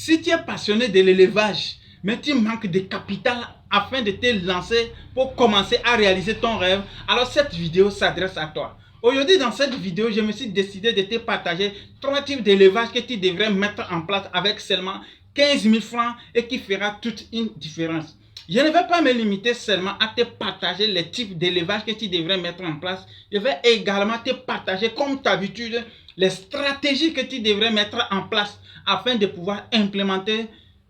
Si tu es passionné de l'élevage, mais tu manques de capital afin de te lancer pour commencer à réaliser ton rêve, alors cette vidéo s'adresse à toi. Aujourd'hui, dans cette vidéo, je me suis décidé de te partager 3 types d'élevage que tu devrais mettre en place avec seulement 15 000 francs et qui fera toute une différence. Je ne vais pas me limiter seulement à te partager les types d'élevage que tu devrais mettre en place. Je vais également te partager, comme d'habitude, les stratégies que tu devrais mettre en place afin de pouvoir implémenter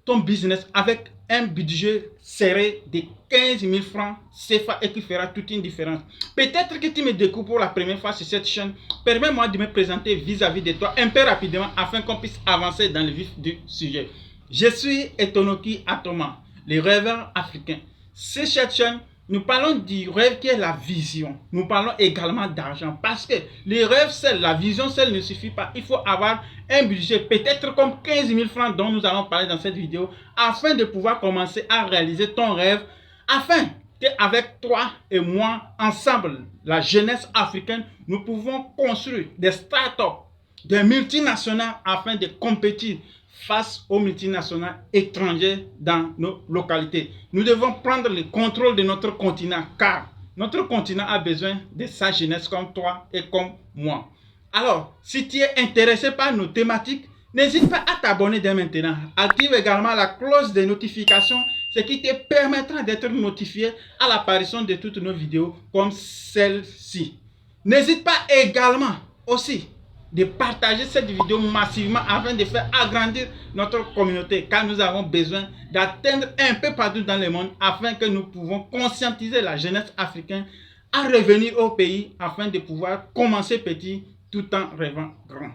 ton business avec un budget serré de 15 000 francs CFA et qui fera toute une différence. Peut-être que tu me découvres pour la première fois sur cette chaîne. Permets-moi de me présenter vis-à-vis de toi un peu rapidement afin qu'on puisse avancer dans le vif du sujet. Je suis Etonoki Atoma, le rêveur africain. Sur cette chaîne, nous parlons du rêve qui est la vision. Nous parlons également d'argent parce que les rêves seuls, la vision seule ne suffit pas. Il faut avoir un budget peut-être comme 15 000 francs dont nous allons parler dans cette vidéo afin de pouvoir commencer à réaliser ton rêve, afin qu'avec toi et moi, ensemble, la jeunesse africaine, nous pouvons construire des startups, des multinationales afin de compétir face aux multinationales étrangères dans nos localités. Nous devons prendre le contrôle de notre continent car notre continent a besoin de sa jeunesse comme toi et comme moi. Alors, si tu es intéressé par nos thématiques, n'hésite pas à t'abonner dès maintenant. Active également la cloche de notification, ce qui te permettra d'être notifié à l'apparition de toutes nos vidéos comme celle-ci. N'hésite pas également aussi de partager cette vidéo massivement afin de faire agrandir notre communauté car nous avons besoin d'atteindre un peu partout dans le monde afin que nous pouvons conscientiser la jeunesse africaine à revenir au pays afin de pouvoir commencer petit tout en rêvant grand.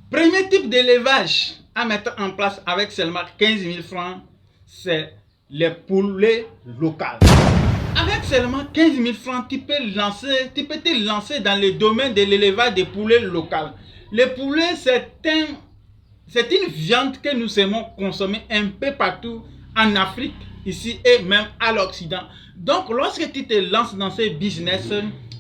Premier type d'élevage à mettre en place avec seulement 15 000 francs, c'est les poulets locaux. Avec seulement 15 000 francs, tu peux te lancer dans le domaine de l'élevage des poulets locaux. Le poulet, c'est une viande que nous aimons consommer un peu partout en Afrique, ici et même à l'Occident. Donc, lorsque tu te lances dans ce business,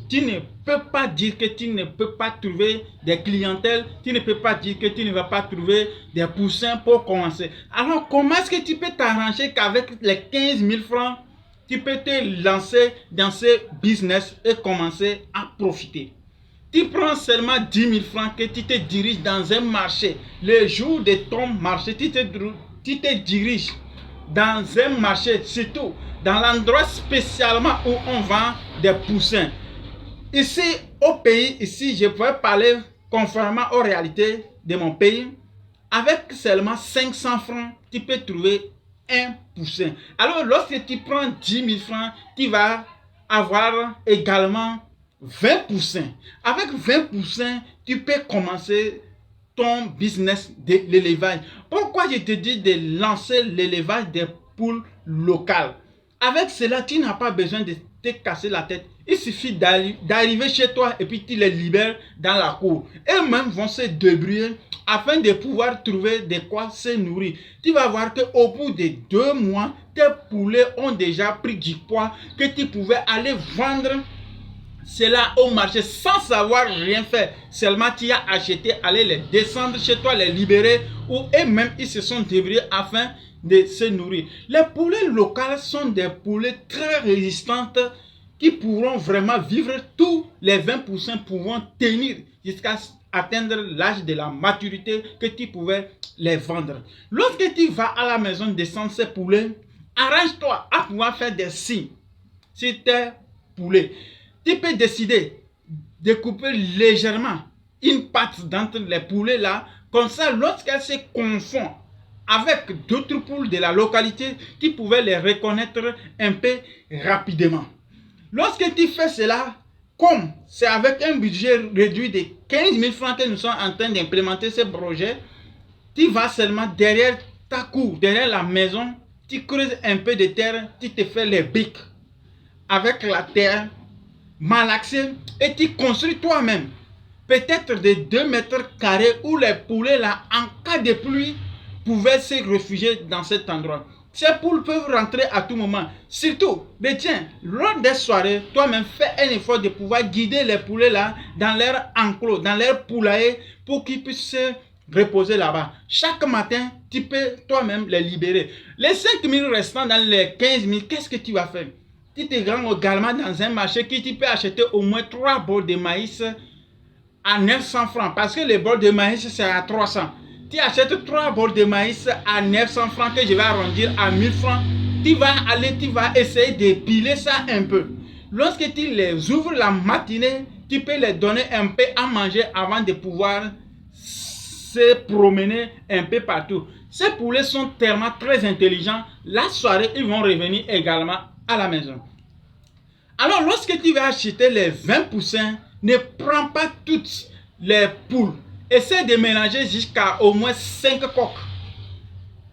tu ne peux pas dire que tu ne peux pas trouver des clientèles, tu ne peux pas dire que tu ne vas pas trouver des poussins pour commencer. Alors, comment est-ce que tu peux t'arranger qu'avec les 15 000 francs, tu peux te lancer dans ce business et commencer à profiter? Tu prends seulement 10 000 francs que tu te diriges dans un marché. Le jour de ton marché, tu te diriges dans un marché, surtout dans l'endroit spécialement où on vend des poussins. Ici, au pays, ici, je pourrais parler conformément aux réalités de mon pays. Avec seulement 500 francs, tu peux trouver un poussin. Alors, lorsque tu prends 10 000 francs, tu vas avoir également 20 poussins. Avec 20 poussins, tu peux commencer ton business de l'élevage. Pourquoi je te dis de lancer l'élevage des poules locales? Avec cela, tu n'as pas besoin de te casser la tête. Il suffit d'arriver chez toi et puis tu les libères dans la cour. Eux-mêmes vont se débrouiller afin de pouvoir trouver de quoi se nourrir. Tu vas voir qu'au bout de 2 mois, tes poulets ont déjà pris du poids que tu pouvais aller vendre cela au marché sans savoir rien faire. Seulement tu as acheté, aller les descendre chez toi, les libérer, ou eux-mêmes ils se sont débrouillés afin de se nourrir. Les poulets locaux sont des poulets très résistantes qui pourront vraiment vivre. Tous les 20% pourront tenir jusqu'à atteindre l'âge de la maturité que tu pouvais les vendre. Lorsque tu vas à la maison descendre ces poulets, arrange-toi à pouvoir faire des signes sur tes poulets. Tu peux décider de couper légèrement une patte d'entre les poulets là. Comme ça, lorsqu'elles se confondent avec d'autres poules de la localité, tu pouvais les reconnaître un peu rapidement. Lorsque tu fais cela, comme c'est avec un budget réduit de 15 000 francs que nous sommes en train d'implémenter ce projet, tu vas seulement derrière ta cour, derrière la maison, tu creuses un peu de terre, tu te fais les briques avec la terre malaxé et tu construis toi-même peut-être de 2 mètres carrés où les poulets là en cas de pluie pouvaient se réfugier dans cet endroit. Ces poules peuvent rentrer à tout moment. Surtout, tiens, lors des soirées, toi-même fais un effort de pouvoir guider les poulets là dans leur enclos, dans leur poulailler pour qu'ils puissent se reposer là-bas. Chaque matin, tu peux toi-même les libérer. Les 5 000 restants dans les 15 000, qu'est-ce que tu vas faire? Tu te rends également dans un marché qui tu peux acheter au moins 3 bols de maïs à 900 francs. Parce que les bols de maïs, c'est à 300. Tu achètes 3 bols de maïs à 900 francs que je vais arrondir à 1000 francs. Tu vas essayer de piler ça un peu. Lorsque tu les ouvres la matinée, tu peux les donner un peu à manger avant de pouvoir se promener un peu partout. Ces poulets sont tellement très intelligents. La soirée, ils vont revenir également à la maison. Alors, lorsque tu vas acheter les 20 poussins, ne prends pas toutes les poules. Essaie de mélanger jusqu'à au moins 5 coques.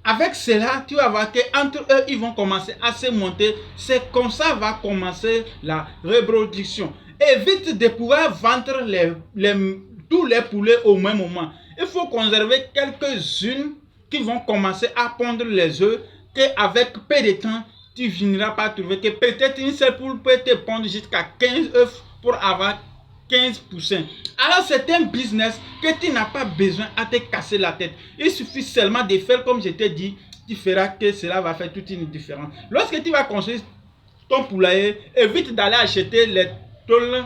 Avec cela, tu vas voir qu'entre eux, ils vont commencer à se monter. C'est comme ça va commencer la reproduction. Évite de pouvoir vendre tous les poulets au même moment. Il faut conserver quelques-unes qui vont commencer à pondre les œufs, qu'avec peu de temps, tu finiras par trouver que peut-être une seule poule peut te pondre jusqu'à 15 œufs pour avoir 15 poussins. Alors c'est un business que tu n'as pas besoin à te casser la tête. Il suffit seulement de faire comme je t'ai dit, tu feras que cela va faire toute une différence. Lorsque tu vas construire ton poulailler, évite d'aller acheter les tôles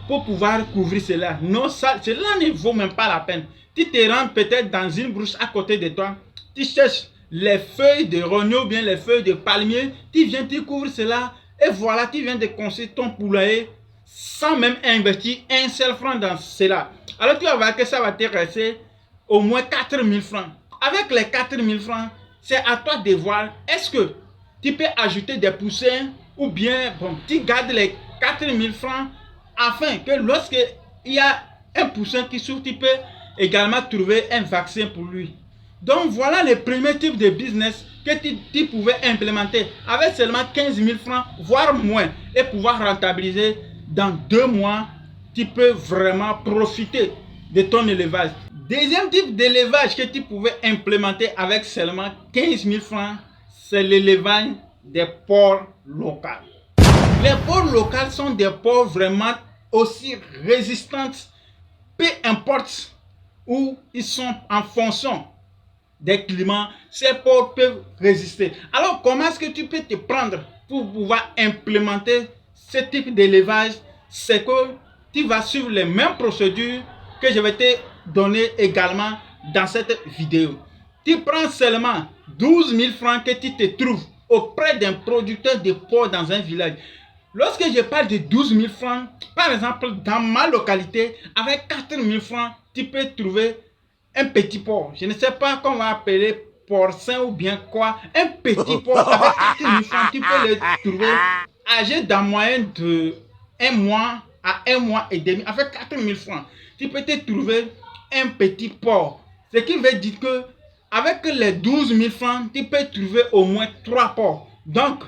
pour pouvoir couvrir cela. Non, cela ne vaut même pas la peine. Tu te rends peut-être dans une brousse à côté de toi, tu cherches les feuilles de rognon ou bien les feuilles de palmier, tu viens, tu couvres cela et voilà, tu viens de construire ton poulailler sans même investir un seul franc dans cela. Alors tu vas voir que ça va te rester au moins 4 000 francs. Avec les 4 000 francs, c'est à toi de voir est-ce que tu peux ajouter des poussins ou bien bon, tu gardes les 4 000 francs afin que lorsque il y a un poussin qui souffre, tu peux également trouver un vaccin pour lui. Donc voilà le premier type de business que tu pouvais implémenter avec seulement 15 000 francs, voire moins, et pouvoir rentabiliser. Dans 2 mois, tu peux vraiment profiter de ton élevage. Deuxième type d'élevage que tu pouvais implémenter avec seulement 15 000 francs, c'est l'élevage des porcs locaux. Les porcs locaux sont des porcs vraiment aussi résistants, peu importe où ils sont en fonction des climats, ces porcs peuvent résister. Alors comment est-ce que tu peux te prendre pour pouvoir implémenter ce type d'élevage? C'est que tu vas suivre les mêmes procédures que je vais te donner également dans cette vidéo. Tu prends seulement 12 000 francs que tu te trouves auprès d'un producteur de porc dans un village. Lorsque je parle de 12 000 francs, par exemple, dans ma localité, avec 4 000 francs, tu peux trouver un petit porc. Je ne sais pas comment on va appeler porcin ou bien quoi. Un petit porc avec 4 000 francs, tu peux le trouver âgé d'en moyenne de 1 mois à 1 mois et demi. Avec 4 000 francs, tu peux te trouver un petit porc. Ce qui veut dire que avec les 12 000 francs, tu peux trouver au moins 3 porcs. Donc,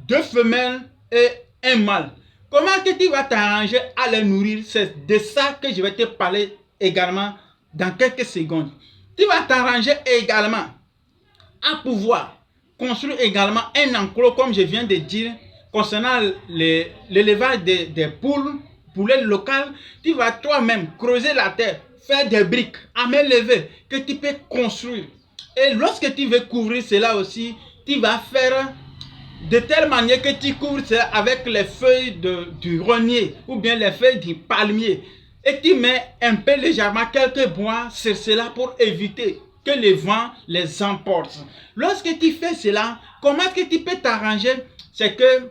2 femelles et un mâle. Comment que tu vas t'arranger à les nourrir? C'est de ça que je vais te parler également dans quelques secondes. Tu vas t'arranger également à pouvoir construire également un enclos, comme je viens de dire, concernant l'élevage des poulets locales. Tu vas toi-même creuser la terre, faire des briques à main levée que tu peux construire. Et lorsque tu veux couvrir cela aussi, tu vas faire de telle manière que tu couvres cela avec les feuilles du rognier ou bien les feuilles du palmier. Et tu mets un peu légèrement quelques bois sur cela pour éviter que le vent les emporte. Lorsque tu fais cela, comment est-ce que tu peux t'arranger? C'est que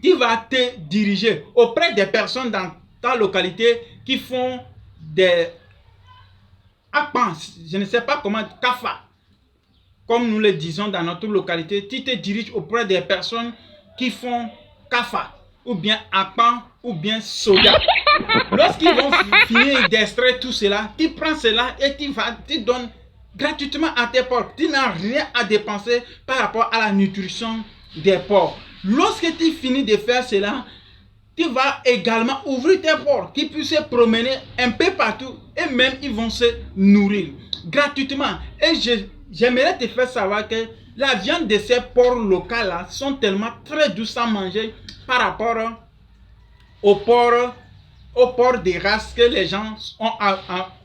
tu vas te diriger auprès des personnes dans ta localité qui font des apans, je ne sais pas comment, kafa, comme nous le disons dans notre localité. Tu te diriges auprès des personnes qui font kafa, ou bien apan, ou bien soda. Lorsqu'ils vont finir d'extraire tout cela, tu prends cela et tu donnes gratuitement à tes porcs. Tu n'as rien à dépenser par rapport à la nutrition des porcs. Lorsque tu finis de faire cela, tu vas également ouvrir tes porcs qui puissent se promener un peu partout et même ils vont se nourrir gratuitement. Et j'aimerais te faire savoir que la viande de ces porcs locaux là sont tellement très douces à manger par rapport aux porcs des races que les gens ont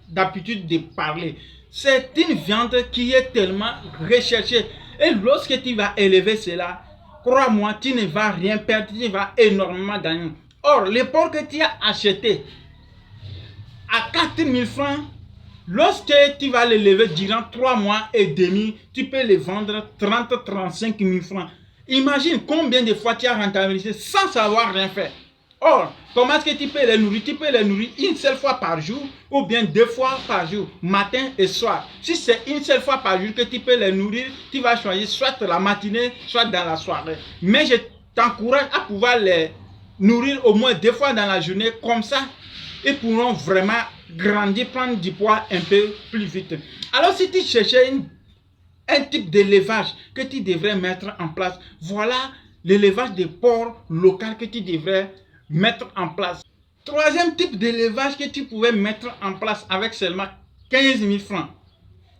d'habitude de parler. C'est une viande qui est tellement recherchée. Et lorsque tu vas élever cela, crois-moi, tu ne vas rien perdre, tu vas énormément gagner. Or, le porc que tu as acheté à 4000 francs, lorsque tu vas l'élever durant 3 mois et demi, tu peux le vendre 30-35 000 francs. Imagine combien de fois tu as rentabilisé sans savoir rien faire. Or, comment est-ce que tu peux les nourrir? Tu peux les nourrir une seule fois par jour ou bien 2 fois par jour, matin et soir. Si c'est une seule fois par jour que tu peux les nourrir, tu vas choisir soit la matinée, soit dans la soirée. Mais je t'encourage à pouvoir les nourrir au moins 2 fois dans la journée, comme ça, ils pourront vraiment grandir, prendre du poids un peu plus vite. Alors, si tu cherchais un type d'élevage que tu devrais mettre en place, voilà l'élevage des porcs local que tu devrais mettre en place. Troisième type d'élevage que tu pouvais mettre en place avec seulement 15 000 francs,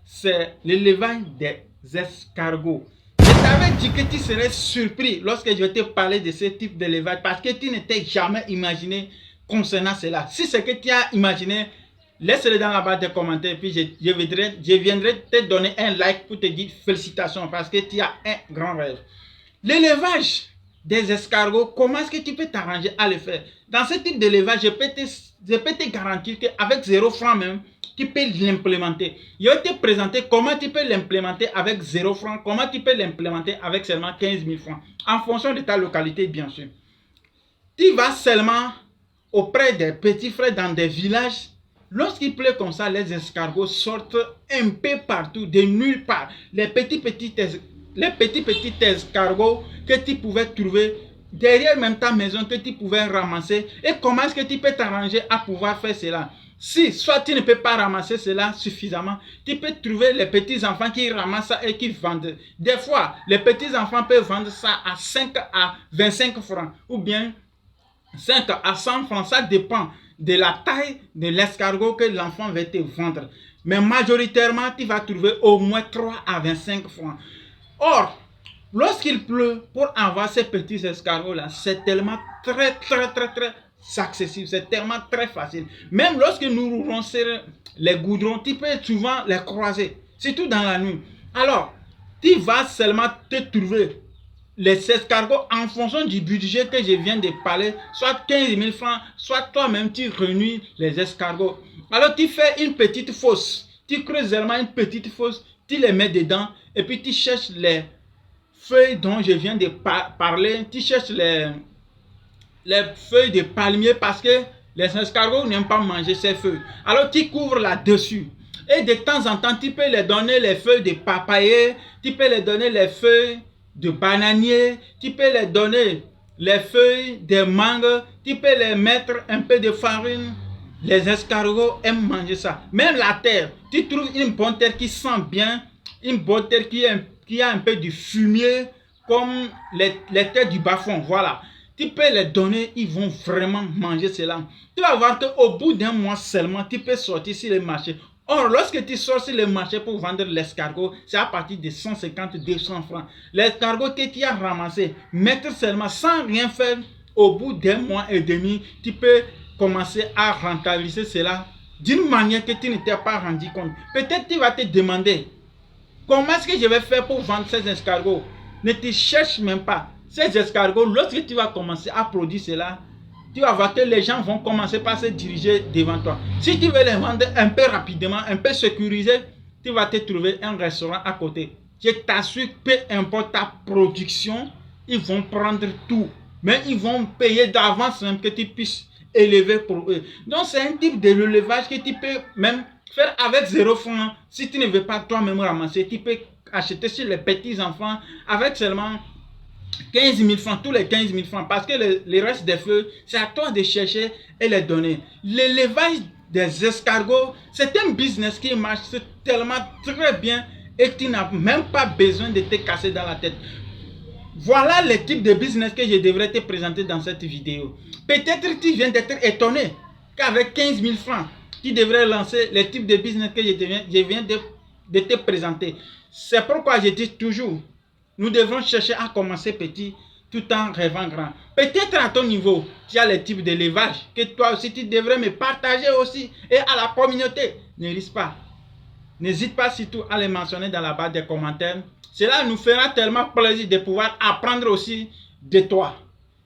c'est l'élevage des escargots. Je t'avais dit que tu serais surpris lorsque je vais te parler de ce type d'élevage parce que tu n'étais jamais imaginé concernant cela. Si c'est que tu as imaginé, laisse-le dans la barre des commentaires, puis je viendrai te donner un like pour te dire félicitations parce que tu as un grand rêve. L'élevage des escargots, comment est-ce que tu peux t'arranger à le faire? Dans ce type d'élevage, je peux te garantir qu'avec 0 francs même, tu peux l'implémenter. Je vais te présenter comment tu peux l'implémenter avec 0 francs, comment tu peux l'implémenter avec seulement 15 000 francs, en fonction de ta localité, bien sûr. Tu vas seulement auprès des petits frères dans des villages. Lorsqu'il pleut comme ça, les escargots sortent un peu partout, de nulle part. Les petits escargots que tu pouvais trouver derrière même ta maison, que tu pouvais ramasser. Et comment est-ce que tu peux t'arranger à pouvoir faire cela? Si soit tu ne peux pas ramasser cela suffisamment, tu peux trouver les petits enfants qui ramassent ça et qui vendent. Des fois, les petits enfants peuvent vendre ça à 5 à 25 francs ou bien 5 à 100 francs. Ça dépend de la taille de l'escargot que l'enfant va te vendre. Mais majoritairement, tu vas trouver au moins 3 à 25 francs. Or, lorsqu'il pleut, pour avoir ces petits escargots-là, c'est tellement très accessible, c'est tellement très facile. Même lorsque nous roulons sur les goudrons, tu peux souvent les croiser, surtout dans la nuit. Alors, tu vas seulement te trouver les escargots en fonction du budget que je viens de parler, soit 15 000 francs, soit toi-même tu réunis les escargots. Alors, tu fais une petite fosse, tu creuses seulement une petite fosse, tu les mets dedans et puis tu cherches les feuilles dont je viens de parler, tu cherches les feuilles de palmier parce que les escargots n'aiment pas manger ces feuilles. Alors tu couvres là-dessus. Et de temps en temps, tu peux les donner les feuilles de papayer, tu peux les donner les feuilles de bananier, tu peux les donner les feuilles de mangue, tu peux les mettre un peu de farine. Les escargots aiment manger ça. Même la terre, tu trouves une bonne terre qui sent bien, une bonne terre qui a un peu de fumier, comme les terres du bas-fond, voilà. Tu peux les donner, ils vont vraiment manger cela. Tu vas voir qu'au bout d'un mois seulement, tu peux sortir sur le marché. Or, lorsque tu sors sur le marché pour vendre l'escargot, c'est à partir de 150-200 francs. L'escargot que tu as ramassé, mettre seulement sans rien faire, au bout d'un mois et demi, tu peux commencer à rentabiliser cela d'une manière que tu ne t'es pas rendu compte. Peut-être tu vas te demander, comment est-ce que je vais faire pour vendre ces escargots? Ne te cherche même pas. Ces escargots, lorsque tu vas commencer à produire cela, tu vas voir que les gens vont commencer par se diriger devant toi. Si tu veux les vendre un peu rapidement, un peu sécurisé, tu vas te trouver un restaurant à côté. Je t'assure, peu importe ta production, ils vont prendre tout. Mais ils vont payer d'avance même que tu puisses élever pour eux. Donc c'est un type de l'élevage que tu peux même faire avec 0 francs. Si tu ne veux pas toi-même ramasser, tu peux acheter sur les petits enfants avec seulement 15 000 francs, tous les 15 000 francs, parce que le reste des feux, c'est à toi de chercher et les donner. L'élevage des escargots, c'est un business qui marche tellement très bien et tu n'as même pas besoin de te casser dans la tête. Voilà le type de business que je devrais te présenter dans cette vidéo. Peut-être tu viens d'être étonné qu'avec 15 000 francs, tu devrais lancer le type de business que je viens de te présenter. C'est pourquoi je dis toujours, nous devons chercher à commencer petit tout en rêvant grand. Peut-être à ton niveau, tu as le type d'élevage que toi aussi tu devrais me partager aussi et à la communauté. Ne risque pas. n'hésite pas surtout à les mentionner dans la barre des commentaires. Cela nous fera tellement plaisir de pouvoir apprendre aussi de toi.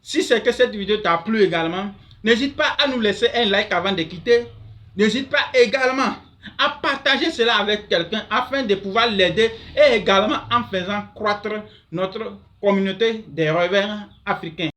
Si c'est que cette vidéo t'a plu également, n'hésite pas à nous laisser un like avant de quitter. N'hésite pas également à partager cela avec quelqu'un afin de pouvoir l'aider et également en faisant croître notre communauté des rêveurs africains.